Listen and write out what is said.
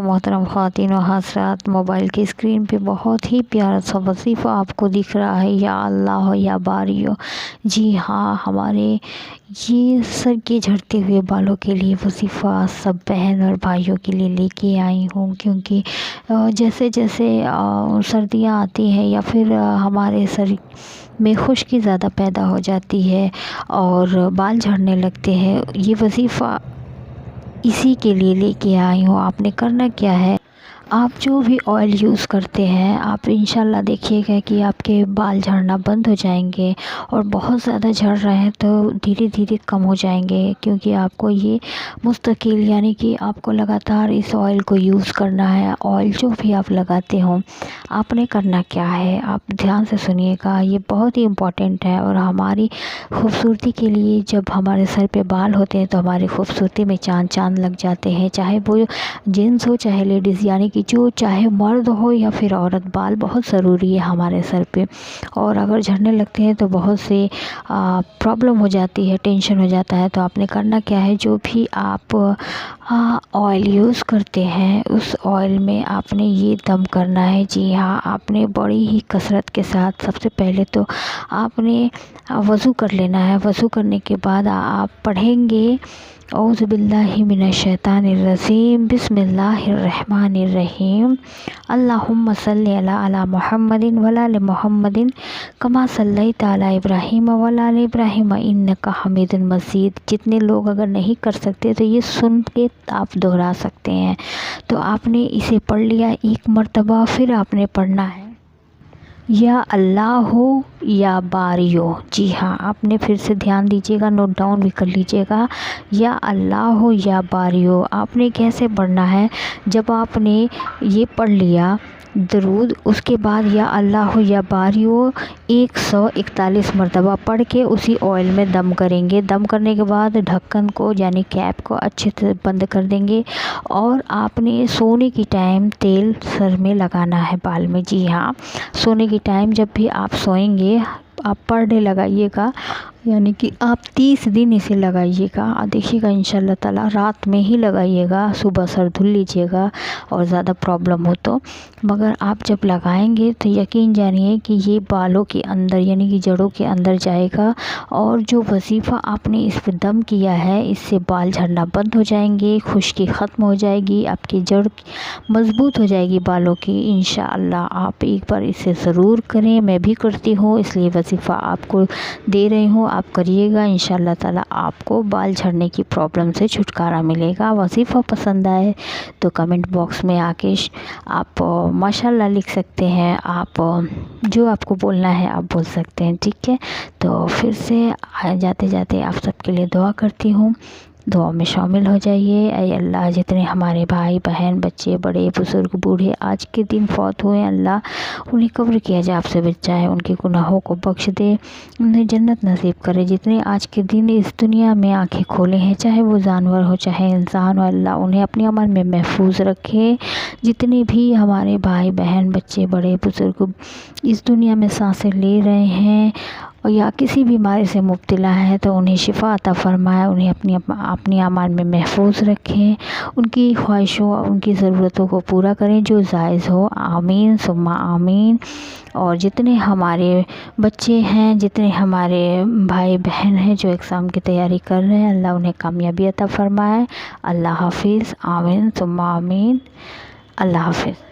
محترم خواتین و حضرات، موبائل کی اسکرین پہ بہت ہی پیارا سا وظیفہ آپ کو دکھ رہا ہے، یا اللہ یا باریو۔ جی ہاں، ہمارے یہ سر کے جھڑتے ہوئے بالوں کے لیے وظیفہ سب بہن اور بھائیوں کے لیے لے کے آئی ہوں، کیونکہ جیسے جیسے سردیاں آتی ہیں یا پھر ہمارے سر میں خشکی زیادہ پیدا ہو جاتی ہے اور بال جھڑنے لگتے ہیں، یہ وظیفہ اسی کے لیے لے کے آئی ہوں۔ آپ نے کرنا کیا ہے، آپ جو بھی آئل یوز کرتے ہیں، آپ انشاءاللہ دیکھیے گا کہ آپ کے بال جھڑنا بند ہو جائیں گے، اور بہت زیادہ جھڑ رہے ہیں تو دھیرے دھیرے کم ہو جائیں گے، کیونکہ آپ کو یہ مستقل یعنی کہ آپ کو لگاتار اس آئل کو یوز کرنا ہے۔ آئل جو بھی آپ لگاتے ہوں، آپ نے کرنا کیا ہے، آپ دھیان سے سنیے گا، یہ بہت ہی امپورٹنٹ ہے، اور ہماری خوبصورتی کے لیے جب ہمارے سر پہ بال ہوتے ہیں تو ہماری خوبصورتی میں چاند چاند لگ جاتے ہیں، چاہے وہ جینس ہو چاہے لیڈیز، یعنی کہ جو چاہے مرد ہو یا پھر عورت، بال بہت ضروری ہے ہمارے سر پہ، اور اگر جھڑنے لگتے ہیں تو بہت سے پرابلم ہو جاتی ہے، ٹینشن ہو جاتا ہے۔ تو آپ نے کرنا کیا ہے، جو بھی آپ آئل یوز کرتے ہیں اس آئل میں آپ نے یہ دم کرنا ہے۔ جی ہاں، آپ نے بڑی ہی کثرت کے ساتھ سب سے پہلے تو آپ نے وضو کر لینا ہے۔ وضو کرنے کے بعد آپ پڑھیں گے اعوذ باللہ من الشیطان الرجیم، بسم اللہ الرحمن الرحیم، اللہم صلی علی محمد وعلی آل محمد کما صلیت علی ابراہیم وعلی آل ابراہیم انک حمید مجید۔ جتنے لوگ اگر نہیں کر سکتے تو یہ سن کے آپ دہرا سکتے ہیں۔ تو آپ نے اسے پڑھ لیا ایک مرتبہ، پھر آپ نے پڑھنا ہے یا اللہ ہو یا باریو۔ جی ہاں، آپ نے پھر سے دھیان دیجیے گا، نوٹ ڈاؤن بھی کر لیجیے گا، یا اللہ ہو یا باریو۔ آپ نے کیسے پڑھنا ہے، جب آپ نے یہ پڑھ لیا درود، اس کے بعد یا اللہ ہو یا باریو 141 مرتبہ پڑھ کے اسی آئل میں دم کریں گے۔ دم کرنے کے بعد ڈھکن کو یعنی کیپ کو اچھے سے بند کر دیں گے، اور آپ نے سونے کی ٹائم تیل سر میں لگانا ہے، بال میں۔ جی ہاں، سونے کی ٹائم جب بھی آپ سوئیں گے آپ پر ڈے لگائیے گا، یعنی کہ آپ 30 دن اسے لگائیے گا، دیکھیے گا انشاءاللہ تعالی رات میں ہی لگائیے گا، صبح سر دھل لیجیے گا اور زیادہ پرابلم ہو تو۔ مگر آپ جب لگائیں گے تو یقین جانیے کہ یہ بالوں کے اندر یعنی کہ جڑوں کے اندر جائے گا، اور جو وظیفہ آپ نے اس پہ دم کیا ہے اس سے بال جھڑنا بند ہو جائیں گے، خشکی ختم ہو جائے گی، آپ کی جڑ مضبوط ہو جائے گی بالوں کی انشاءاللہ۔ آپ ایک بار اسے ضرور کریں، میں بھی کرتی ہوں اس لیے وظیفہ آپ کو دے رہی ہوں، آپ کریے گا انشاءاللہ تعالی، آپ کو بال جھڑنے کی پرابلم سے چھٹکارا ملے گا۔ وظیفہ پسند آئے تو کمنٹ باکس میں آ کے آپ ماشاءاللہ لکھ سکتے ہیں، آپ جو آپ کو بولنا ہے آپ بول سکتے ہیں، ٹھیک ہے۔ تو پھر سے جاتے جاتے آپ سب کے لیے دعا کرتی ہوں، دعا میں شامل ہو جائیے۔ اے اللہ، جتنے ہمارے بھائی بہن بچے بڑے بزرگ بوڑھے آج کے دن فوت ہوئے، اللہ انہیں قبر کے عذاب سے بچائے، ان کے گناہوں کو بخش دے، انہیں جنت نصیب کرے۔ جتنے آج کے دن اس دنیا میں آنکھیں کھولے ہیں، چاہے وہ جانور ہو چاہے انسان ہو، اللہ انہیں اپنے عمل میں محفوظ رکھے۔ جتنے بھی ہمارے بھائی بہن بچے بڑے بزرگ اس دنیا میں سانسیں لے رہے ہیں یا کسی بیماری سے مبتلا ہے تو انہیں شفا عطا فرمائے، انہیں اپنی اعمال میں محفوظ رکھیں، ان کی خواہشوں اور ان کی ضرورتوں کو پورا کریں جو جائز ہو، آمین ثم آمین۔ اور جتنے ہمارے بچے ہیں، جتنے ہمارے بھائی بہن ہیں جو ایگزام کی تیاری کر رہے ہیں، اللہ انہیں کامیابی عطا فرمائے۔ اللہ حافظ، آمین ثم آمین، اللہ حافظ۔